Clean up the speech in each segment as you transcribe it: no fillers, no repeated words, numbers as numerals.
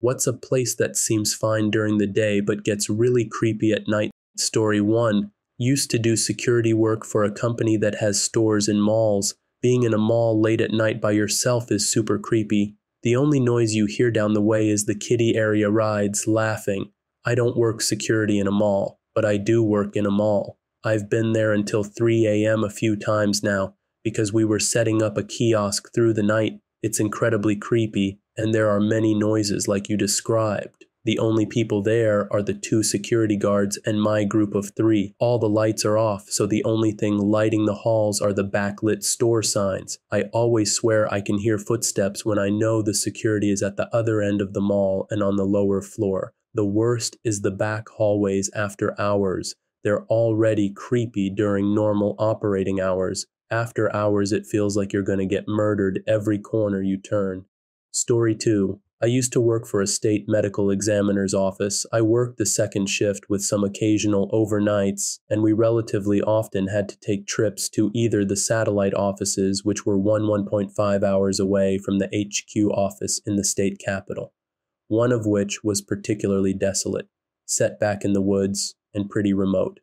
What's a place that seems fine during the day but gets really creepy at night? Story 1. Used to do security work for a company that has stores in malls. Being in a mall late at night by yourself is super creepy. The only noise you hear down the way is the kiddie area rides laughing. I don't work security in a mall, but I do work in a mall. I've been there until 3 a.m. a few times now because we were setting up a kiosk through the night. It's incredibly creepy, and there are many noises like you described. The only people there are the 2 security guards and my group of 3. All the lights are off, so the only thing lighting the halls are the backlit store signs. I always swear I can hear footsteps when I know the security is at the other end of the mall and on the lower floor. The worst is the back hallways after hours. They're already creepy during normal operating hours. After hours, it feels like you're going to get murdered every corner you turn. Story 2. I used to work for a state medical examiner's office. I worked the second shift with some occasional overnights, and we relatively often had to take trips to either the satellite offices, which were 1.5 hours away from the HQ office in the state capital, one of which was particularly desolate, set back in the woods, and pretty remote.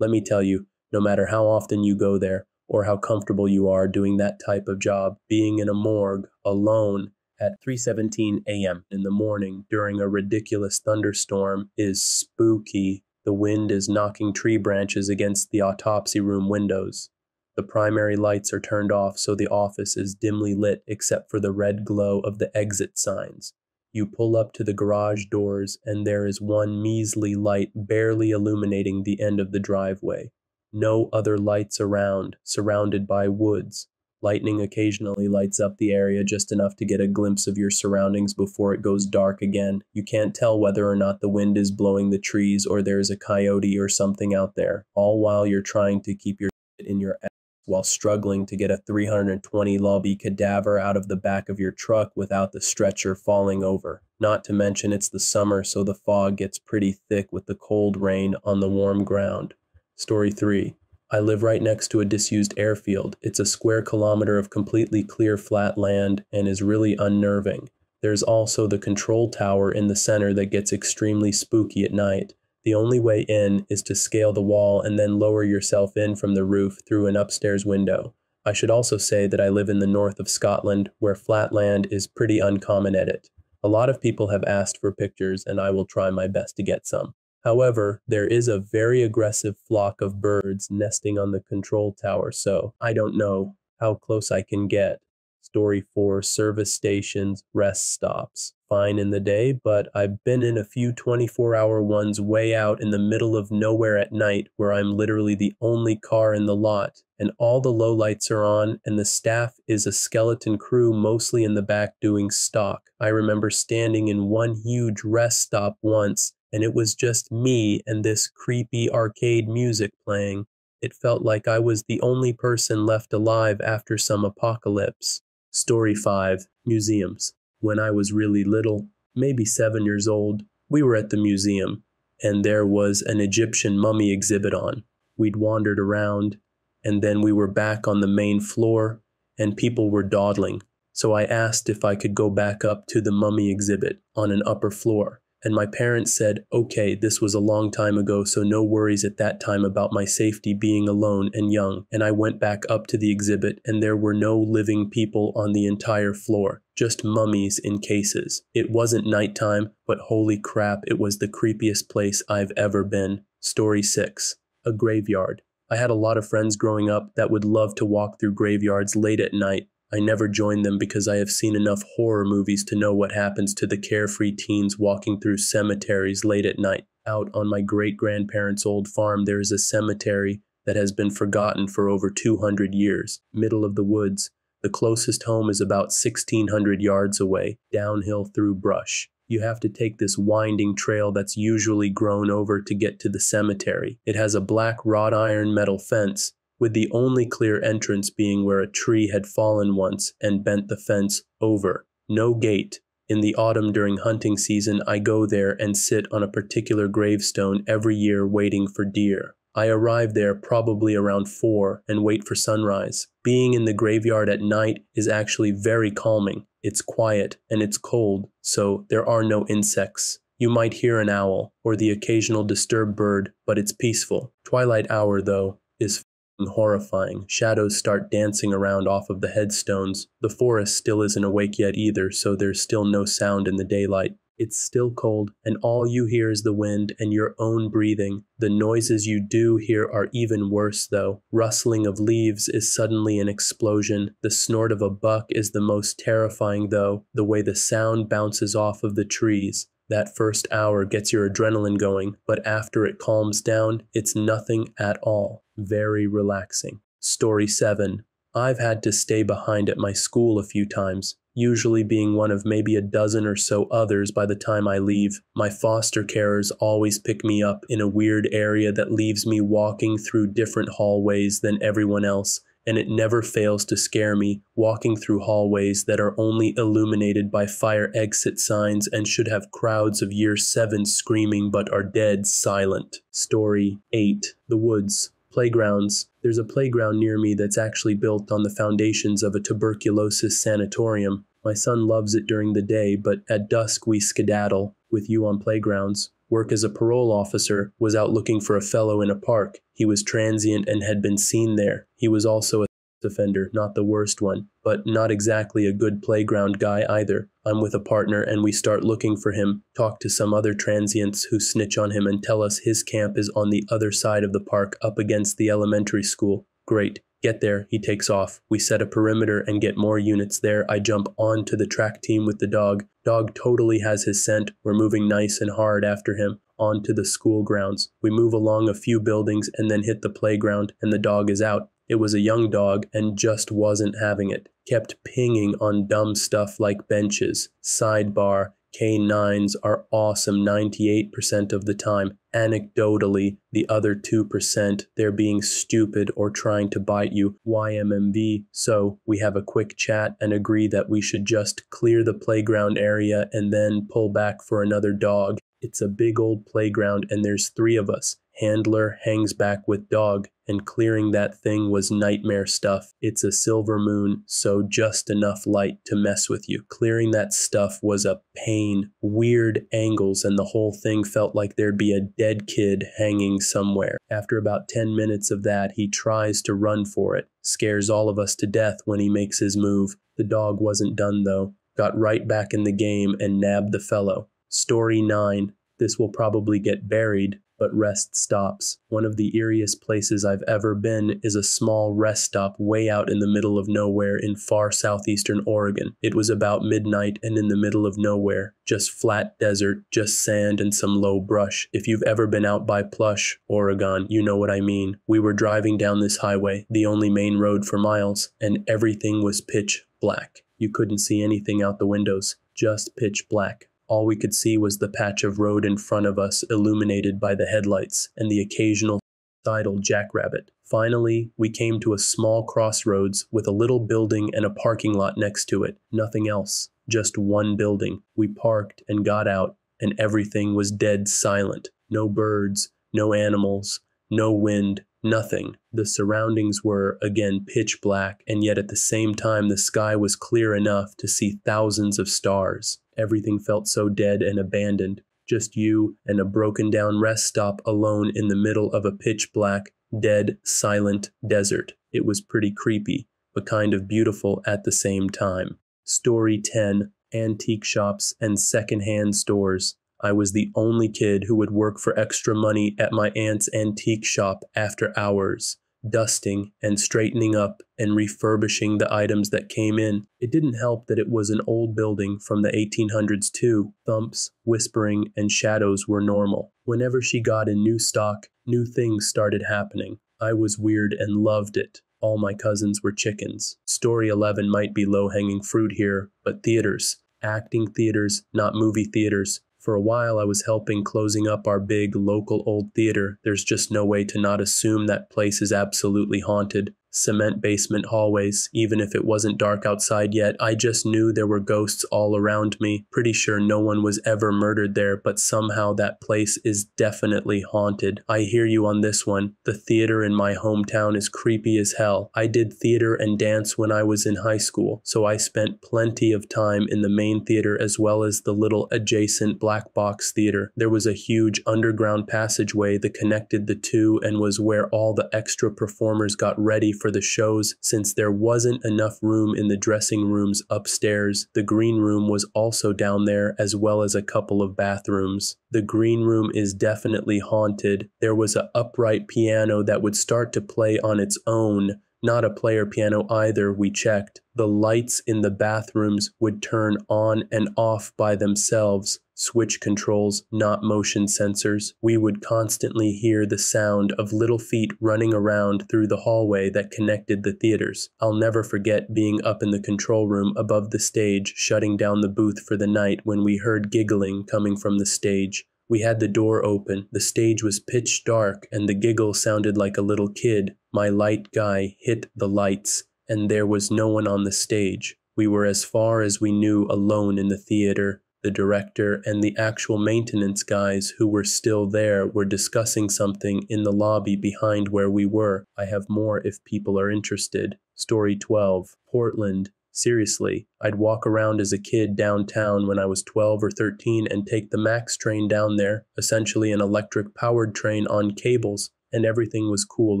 Let me tell you, no matter how often you go there, or how comfortable you are doing that type of job, being in a morgue, alone, at 3:17 a.m. in the morning during a ridiculous thunderstorm is spooky. The wind is knocking tree branches against the autopsy room windows. The primary lights are turned off, so the office is dimly lit except for the red glow of the exit signs. You pull up to the garage doors, and there is one measly light barely illuminating the end of the driveway. No other lights around, surrounded by woods. Lightning occasionally lights up the area just enough to get a glimpse of your surroundings before it goes dark again. You can't tell whether or not the wind is blowing the trees or there's a coyote or something out there, all while you're trying to keep your shit in your ass while struggling to get a 320 lobby cadaver out of the back of your truck without the stretcher falling over. Not to mention it's the summer, so the fog gets pretty thick with the cold rain on the warm ground. Story 3. I live right next to a disused airfield. It's a square kilometer of completely clear flat land and is really unnerving. There's also the control tower in the center that gets extremely spooky at night. The only way in is to scale the wall and then lower yourself in from the roof through an upstairs window. I should also say that I live in the north of Scotland, where flat land is pretty uncommon at it. A lot of people have asked for pictures, and I will try my best to get some. However, there is a very aggressive flock of birds nesting on the control tower, so I don't know how close I can get. Story 4. Service stations, rest stops. Fine in the day, but I've been in a few 24-hour ones way out in the middle of nowhere at night where I'm literally the only car in the lot, and all the lowlights are on, and the staff is a skeleton crew mostly in the back doing stock. I remember standing in one huge rest stop once, and it was just me and this creepy arcade music playing. It felt like I was the only person left alive after some apocalypse. Story 5. Museums. When I was really little, maybe 7 years old, we were at the museum, and there was an Egyptian mummy exhibit on. We'd wandered around, and then we were back on the main floor, and people were dawdling. So I asked if I could go back up to the mummy exhibit on an upper floor. And my parents said, okay, this was a long time ago, so no worries at that time about my safety being alone and young. And I went back up to the exhibit, and there were no living people on the entire floor, just mummies in cases. It wasn't nighttime, but holy crap, it was the creepiest place I've ever been. Story 6. A graveyard. I had a lot of friends growing up that would love to walk through graveyards late at night. I never joined them because I have seen enough horror movies to know what happens to the carefree teens walking through cemeteries late at night. Out on my great-grandparents' old farm, there is a cemetery that has been forgotten for over 200 years, middle of the woods. The closest home is about 1,600 yards away, downhill through brush. You have to take this winding trail that's usually grown over to get to the cemetery. It has a black wrought iron metal fence, with the only clear entrance being where a tree had fallen once and bent the fence over. No gate. In the autumn during hunting season, I go there and sit on a particular gravestone every year waiting for deer. I arrive there probably around 4 and wait for sunrise. Being in the graveyard at night is actually very calming. It's quiet and it's cold, so there are no insects. You might hear an owl or the occasional disturbed bird, but it's peaceful. Twilight hour, though, is horrifying. Shadows start dancing around off of the headstones. The forest still isn't awake yet either, so there's still no sound in the daylight. It's still cold, and all you hear is the wind and your own breathing. The noises you do hear are even worse, though. Rustling of leaves is suddenly an explosion. The snort of a buck is the most terrifying, though, the way the sound bounces off of the trees. That first hour gets your adrenaline going, but after it calms down, it's nothing at all. Very relaxing. Story 7. I've had to stay behind at my school a few times, usually being one of maybe a dozen or so others by the time I leave. My foster carers always pick me up in a weird area that leaves me walking through different hallways than everyone else, and it never fails to scare me, walking through hallways that are only illuminated by fire exit signs and should have crowds of year 7 screaming but are dead silent. Story 8. The woods. Playgrounds. There's a playground near me that's actually built on the foundations of a tuberculosis sanatorium. My son loves it during the day, but at dusk we skedaddle with you on playgrounds. Work as a parole officer, was out looking for a fellow in a park. He was transient and had been seen there. He was also a offender, not the worst one, but not exactly a good playground guy either. I'm with a partner and we start looking for him, talk to some other transients who snitch on him and tell us his camp is on the other side of the park up against the elementary school. Great. Get there, he takes off. We set a perimeter and get more units there. I jump onto the track team with the dog. Dog totally has his scent. We're moving nice and hard after him onto the school grounds. We move along a few buildings and then hit the playground and the dog is out. It was a young dog and just wasn't having it. Kept pinging on dumb stuff like benches. Sidebar, K9s are awesome 98% of the time. Anecdotally, the other 2%, they're being stupid or trying to bite you. YMMV. So we have a quick chat and agree that we should just clear the playground area and then pull back for another dog. It's a big old playground and there's 3 of us. Handler hangs back with dog, and clearing that thing was nightmare stuff. It's a silver moon, so just enough light to mess with you. Clearing that stuff was a pain, weird angles, and the whole thing felt like there'd be a dead kid hanging somewhere. After about 10 minutes of that, he tries to run for it. Scares all of us to death when he makes his move. The dog wasn't done though. Got right back in the game and nabbed the fellow. Story 9. This will probably get buried, but rest stops. One of the eeriest places I've ever been is a small rest stop way out in the middle of nowhere in far southeastern Oregon. It was about midnight and in the middle of nowhere. Just flat desert, just sand and some low brush. If you've ever been out by Plush, Oregon, you know what I mean. We were driving down this highway, the only main road for miles, and everything was pitch black. You couldn't see anything out the windows, just pitch black. All we could see was the patch of road in front of us illuminated by the headlights and the occasional suicidal jackrabbit. Finally, we came to a small crossroads with a little building and a parking lot next to it. Nothing else, just one building. We parked and got out, and everything was dead silent. No birds, no animals, no wind, nothing. The surroundings were, again, pitch black, and yet at the same time the sky was clear enough to see thousands of stars. Everything felt so dead and abandoned. Just you and a broken down rest stop alone in the middle of a pitch black, dead, silent desert. It was pretty creepy, but kind of beautiful at the same time. Story 10. Antique shops and secondhand stores. I was the only kid who would work for extra money at my aunt's antique shop after hours, dusting and straightening up and refurbishing the items that came in. It didn't help that it was an old building from the 1800s too. Thumps, whispering, and shadows were normal. Whenever she got in new stock, new things started happening. I was weird and loved it. All my cousins were chickens. Story 11 might be low-hanging fruit here, but theaters. Acting theaters, not movie theaters. For a while I was helping closing up our big local old theater. There's just no way to not assume that place is absolutely haunted. Cement basement hallways. Even if it wasn't dark outside yet, I just knew there were ghosts all around me. Pretty sure no one was ever murdered there, but somehow that place is definitely haunted. I hear you on this one. The theater in my hometown is creepy as hell. I did theater and dance when I was in high school, so I spent plenty of time in the main theater as well as the little adjacent black box theater. There was a huge underground passageway that connected the two and was where all the extra performers got ready for the shows since there wasn't enough room in the dressing rooms upstairs. The green room was also down there as well as a couple of bathrooms. The green room is definitely haunted. There was an upright piano that would start to play on its own. Not a player piano either, we checked. The lights in the bathrooms would turn on and off by themselves. Switch controls, not motion sensors. We would constantly hear the sound of little feet running around through the hallway that connected the theaters. I'll never forget being up in the control room above the stage, shutting down the booth for the night when we heard giggling coming from the stage. We had the door open, the stage was pitch dark, and the giggle sounded like a little kid. My light guy hit the lights, and there was no one on the stage. We were as far as we knew alone in the theater. The director and the actual maintenance guys who were still there were discussing something in the lobby behind where we were. I have more if people are interested. Story 12. Portland. Seriously, I'd walk around as a kid downtown when I was 12 or 13 and take the Max train down there, essentially an electric-powered train on cables, and everything was cool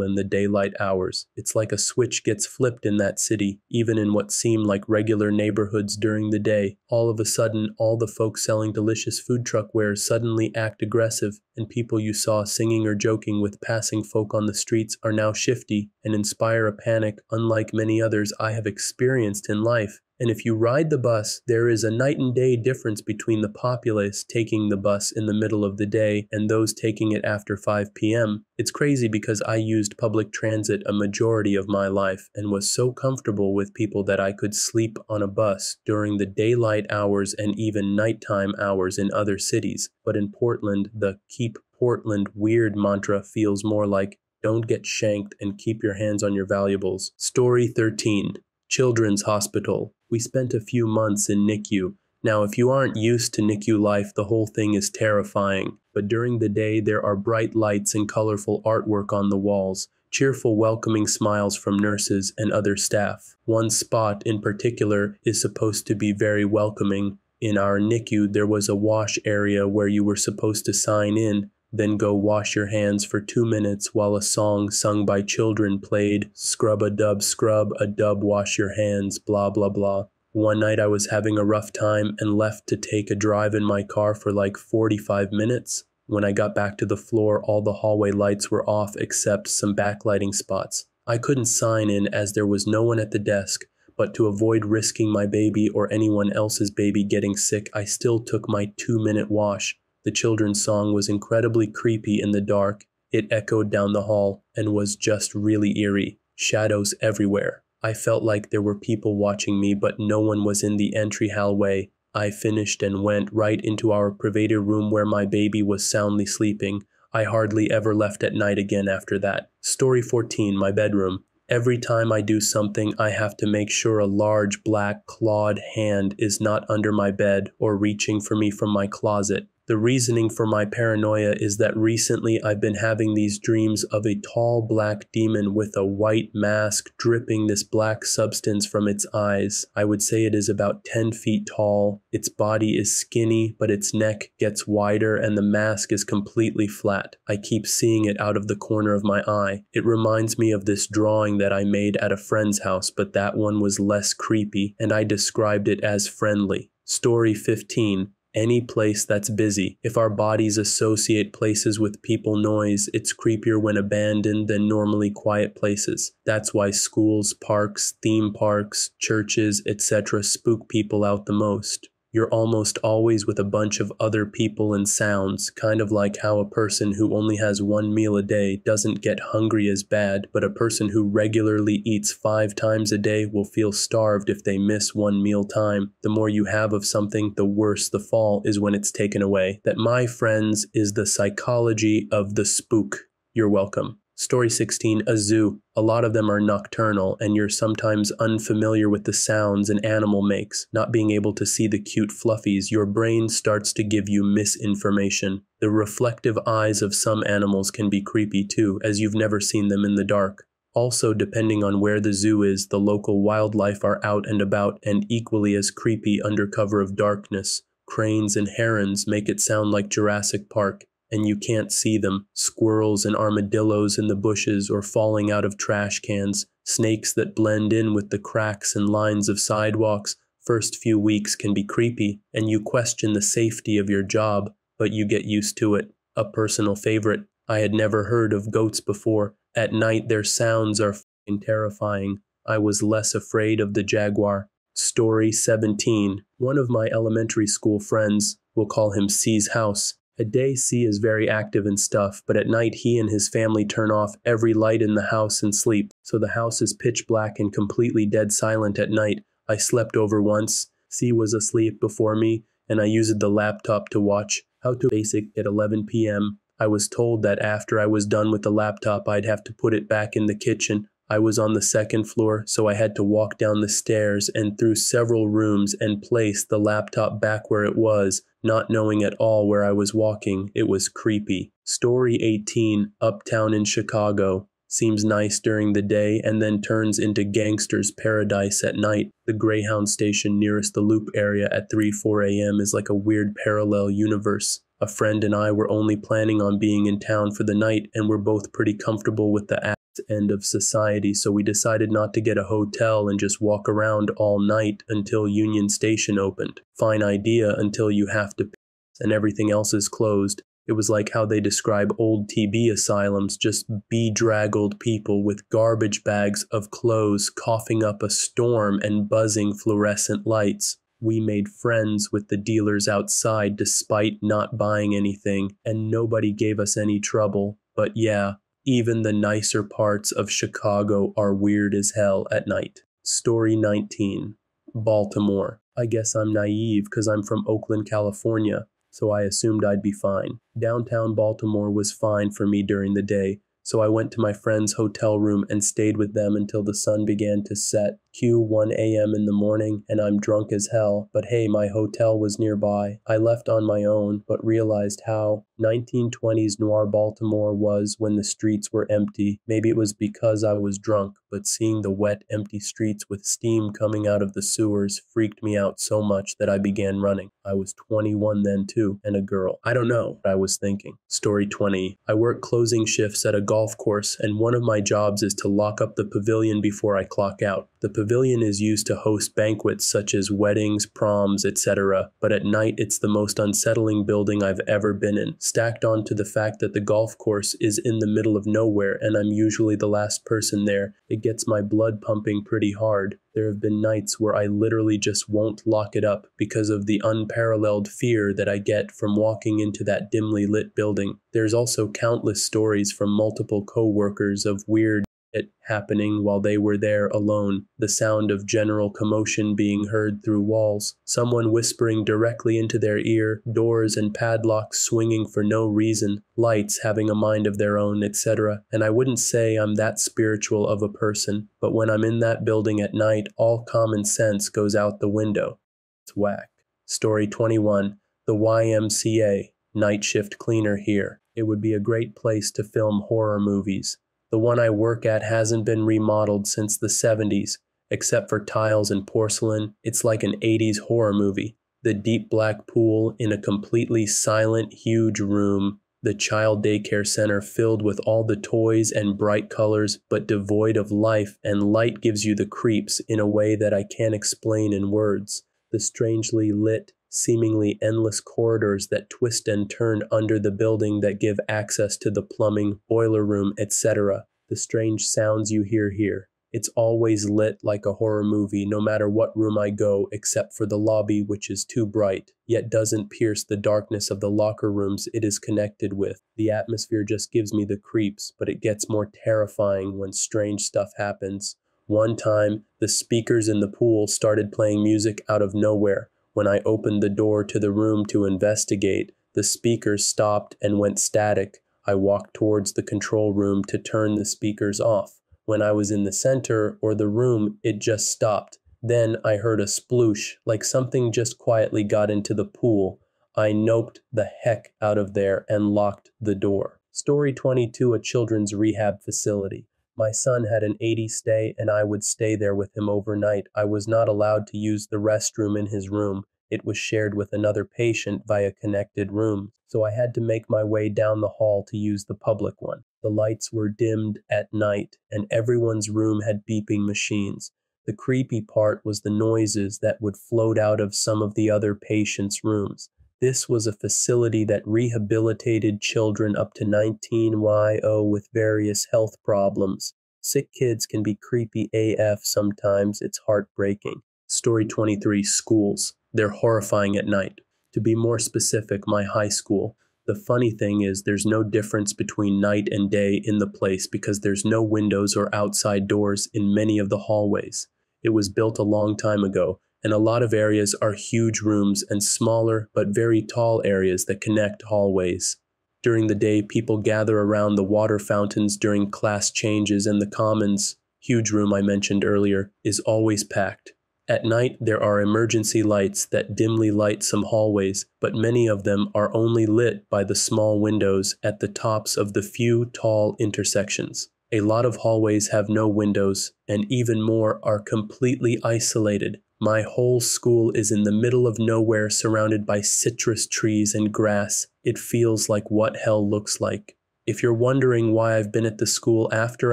in the daylight hours. It's like a switch gets flipped in that city, even in what seemed like regular neighborhoods during the day. All of a sudden, all the folks selling delicious food truck wares suddenly act aggressive, and people you saw singing or joking with passing folk on the streets are now shifty and inspire a panic unlike many others I have experienced in life. And if you ride the bus, there is a night and day difference between the populace taking the bus in the middle of the day and those taking it after 5 p.m. It's crazy because I used public transit a majority of my life and was so comfortable with people that I could sleep on a bus during the daylight hours and even nighttime hours in other cities. But in Portland, the Keep Portland Weird mantra feels more like don't get shanked and keep your hands on your valuables. Story 13. Children's Hospital. We spent a few months in NICU. Now, if you aren't used to NICU life, the whole thing is terrifying. But during the day, there are bright lights and colorful artwork on the walls, cheerful, welcoming smiles from nurses and other staff. One spot in particular is supposed to be very welcoming. In our NICU, there was a wash area where you were supposed to sign in, then go wash your hands for 2 minutes while a song sung by children played, scrub, a dub, wash your hands, blah, blah, blah. One night I was having a rough time and left to take a drive in my car for like 45 minutes. When I got back to the floor, all the hallway lights were off except some backlighting spots. I couldn't sign in as there was no one at the desk, but to avoid risking my baby or anyone else's baby getting sick, I still took my 2-minute wash. The children's song was incredibly creepy in the dark. It echoed down the hall and was just really eerie. Shadows everywhere. I felt like there were people watching me, but no one was in the entry hallway. I finished and went right into our privated room where my baby was soundly sleeping. I hardly ever left at night again after that. Story 14, my bedroom. Every time I do something, I have to make sure a large black clawed hand is not under my bed or reaching for me from my closet. The reasoning for my paranoia is that recently I've been having these dreams of a tall black demon with a white mask dripping this black substance from its eyes. I would say it is about 10 feet tall. Its body is skinny, but its neck gets wider and the mask is completely flat. I keep seeing it out of the corner of my eye. It reminds me of this drawing that I made at a friend's house, but that one was less creepy, and I described it as friendly. Story 15. Any place that's busy. If our bodies associate places with people noise, it's creepier when abandoned than normally quiet places. That's why schools, parks, theme parks, churches, etc. spook people out the most. You're almost always with a bunch of other people and sounds, kind of like how a person who only has 1 meal a day doesn't get hungry as bad, but a person who regularly eats 5 times a day will feel starved if they miss 1 meal time. The more you have of something, the worse the fall is when it's taken away. That, my friends, is the psychology of the spook. You're welcome. Story 16, a zoo. A lot of them are nocturnal, and you're sometimes unfamiliar with the sounds an animal makes. Not being able to see the cute fluffies, your brain starts to give you misinformation. The reflective eyes of some animals can be creepy too, as you've never seen them in the dark. Also, depending on where the zoo is, the local wildlife are out and about and equally as creepy under cover of darkness. Cranes and herons make it sound like Jurassic Park, and you can't see them. Squirrels and armadillos in the bushes or falling out of trash cans. Snakes that blend in with the cracks and lines of sidewalks. First few weeks can be creepy, and you question the safety of your job, but you get used to it. A personal favorite. I had never heard of goats before. At night, their sounds are f***ing terrifying. I was less afraid of the jaguar. Story 17. One of my elementary school friends, we'll call him C's house. At day, C is very active and stuff, but at night he and his family turn off every light in the house and sleep, so the house is pitch black and completely dead silent at night. I slept over once. C was asleep before me, and I used the laptop to watch How to Basic at 11 p.m. I was told that after I was done with the laptop, I'd have to put it back in the kitchen. I was on the second floor, so I had to walk down the stairs and through several rooms and place the laptop back where it was, not knowing at all where I was walking. It was creepy. Story 18, Uptown in Chicago. Seems nice during the day and then turns into gangster's paradise at night. The Greyhound station nearest the Loop area at 3-4 a.m. is like a weird parallel universe. A friend and I were only planning on being in town for the night, and we're both pretty comfortable with the end of society, so we decided not to get a hotel and just walk around all night until Union Station opened. Fine idea until you have to piss and everything else is closed. It was like how they describe old TB asylums, just bedraggled people with garbage bags of clothes coughing up a storm and buzzing fluorescent lights. We made friends with the dealers outside despite not buying anything, and nobody gave us any trouble. But yeah, even the nicer parts of Chicago are weird as hell at night. Story 19. Baltimore. I guess I'm naive because I'm from Oakland, California, so I assumed I'd be fine. Downtown Baltimore was fine for me during the day, so I went to my friend's hotel room and stayed with them until the sun began to set. Cue 1 a.m. in the morning, and I'm drunk as hell, but hey, my hotel was nearby. I left on my own, but realized how 1920s noir Baltimore was when the streets were empty. Maybe it was because I was drunk, but seeing the wet, empty streets with steam coming out of the sewers freaked me out so much that I began running. I was 21 then too, and a girl. I don't know what I was thinking. Story 20. I work closing shifts at a golf course, and one of my jobs is to lock up the pavilion before I clock out. The pavilion is used to host banquets such as weddings, proms, etc., but at night it's the most unsettling building I've ever been in. Stacked onto the fact that the golf course is in the middle of nowhere and I'm usually the last person there, it gets my blood pumping pretty hard. There have been nights where I literally just won't lock it up because of the unparalleled fear that I get from walking into that dimly lit building. There's also countless stories from multiple co-workers of weird it happening while they were there alone, the sound of general commotion being heard through walls, someone whispering directly into their ear, doors and padlocks swinging for no reason, lights having a mind of their own, etc. And I wouldn't say I'm that spiritual of a person, but when I'm in that building at night, all common sense goes out the window. It's whack. Story 21. The YMCA. Night shift cleaner here. It would be a great place to film horror movies. The one I work at hasn't been remodeled since the 70s, except for tiles and porcelain. It's like an 80s horror movie. The deep black pool in a completely silent, huge room. The child daycare center filled with all the toys and bright colors, but devoid of life, and light gives you the creeps in a way that I can't explain in words. The strangely lit, seemingly endless corridors that twist and turn under the building that give access to the plumbing, boiler room, etc. The strange sounds you hear here. It's always lit like a horror movie no matter what room I go except for the lobby, which is too bright, yet doesn't pierce the darkness of the locker rooms it is connected with. The atmosphere just gives me the creeps, but it gets more terrifying when strange stuff happens. One time, the speakers in the pool started playing music out of nowhere. When I opened the door to the room to investigate, the speakers stopped and went static. I walked towards the control room to turn the speakers off. When I was in the center or the room, it just stopped. Then I heard a sploosh, like something just quietly got into the pool. I noped the heck out of there and locked the door. Story 22, a children's rehab facility. My son had an 80 stay and I would stay there with him overnight. I was not allowed to use the restroom in his room. It was shared with another patient via connected rooms, so I had to make my way down the hall to use the public one. The lights were dimmed at night and everyone's room had beeping machines. The creepy part was the noises that would float out of some of the other patients' rooms. This was a facility that rehabilitated children up to 19 with various health problems. Sick kids can be creepy AF sometimes, it's heartbreaking. Story 23, schools. They're horrifying at night. To be more specific, my high school. The funny thing is there's no difference between night and day in the place because there's no windows or outside doors in many of the hallways. It was built a long time ago, and a lot of areas are huge rooms and smaller but very tall areas that connect hallways. During the day, people gather around the water fountains during class changes, and the commons, huge room I mentioned earlier, is always packed. At night, there are emergency lights that dimly light some hallways, but many of them are only lit by the small windows at the tops of the few tall intersections. A lot of hallways have no windows, and even more are completely isolated. My whole school is in the middle of nowhere surrounded by citrus trees and grass. It feels like what hell looks like. If you're wondering why I've been at the school after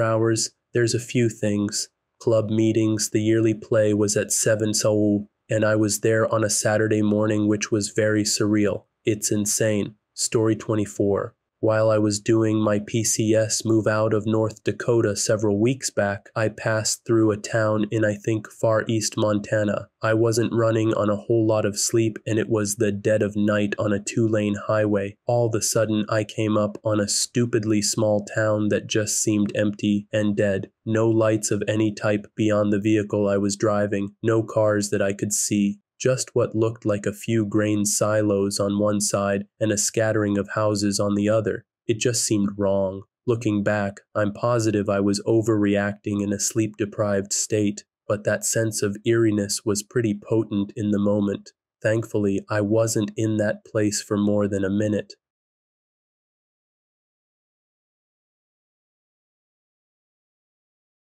hours, there's a few things. Club meetings, the yearly play was at 7 so, and I was there on a Saturday morning, which was very surreal. It's insane. Story 24. While I was doing my PCS move out of North Dakota several weeks back, I passed through a town in, I think, far east Montana. I wasn't running on a whole lot of sleep, and it was the dead of night on a 2-lane highway. All of a sudden, I came up on a stupidly small town that just seemed empty and dead. No lights of any type beyond the vehicle I was driving, no cars that I could see. Just what looked like a few grain silos on one side and a scattering of houses on the other. It just seemed wrong. Looking back, I'm positive I was overreacting in a sleep-deprived state, but that sense of eeriness was pretty potent in the moment. Thankfully, I wasn't in that place for more than a minute.